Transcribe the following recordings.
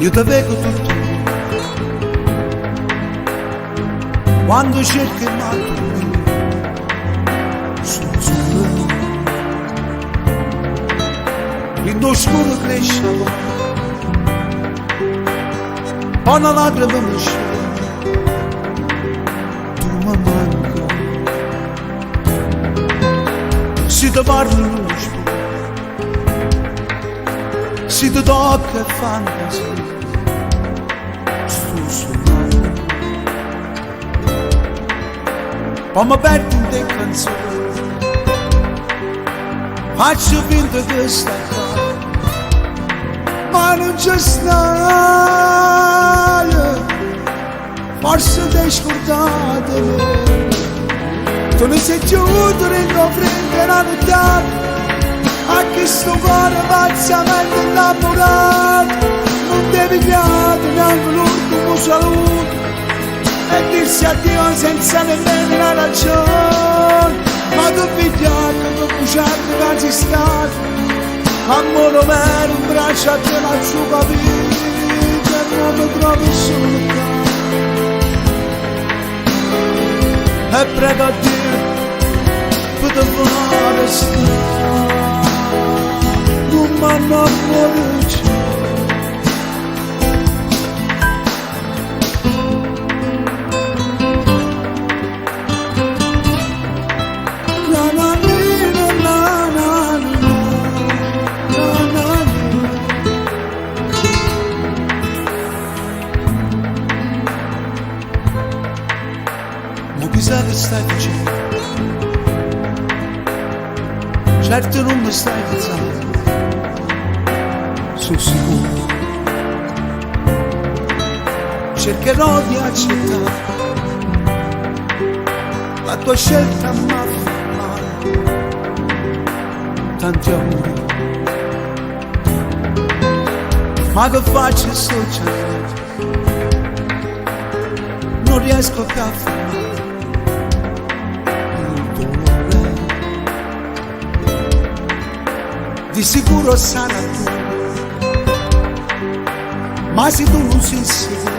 io ti vedo tutto quando cerchi il matto sono solo in lo scuro cresce poi una lacrima mi scende tu mi manca si ti parlo luce si ti tocca fantasia sto suonando poi mi perdo in te canzoni faccio finta che stai qua ma non c'è stai forse ti hai scordato me tu ne sei giunto nella frente la notte a questo cuore pazzamente innamorato non devi piangere neanche l'ultimo saluto e dirsi addio senza nemmeno una ragione ma tu figliato, tu buciato, non sei stato amore mio, un braccio a te la sua vita e non mi trovi solo qua e prego a Dio per te fare stare non mi innamoro più chissà che stai facendo certo non mi stai pensando sono sicuro cercherò di accettare la tua scelta mi ha fatto male tanti amori ma che faccio sto cercando non riesco più a fermare di sicuro sarà tu ma se tu non sei sicuro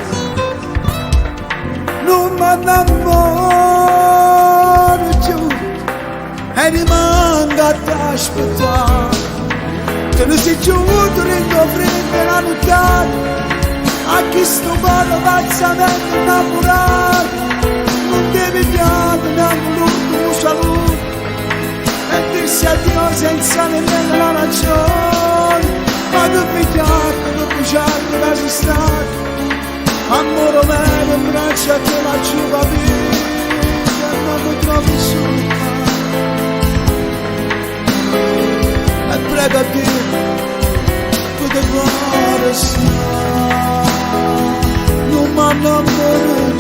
non mi innamoro più e rimango a te aspettare che non sei giunto nella frente la notte a chi sto cuore pazzamente innamorato non devi piangere neanche l'ultimo saluto e dirsi addio senza nemmeno la ragione ma tu figliato, tu buciato, la sei stato amore mio, un braccio a te la giuva vita e non mi trovi solo qua e prego a Dio che ti vuole stare non mi innamoro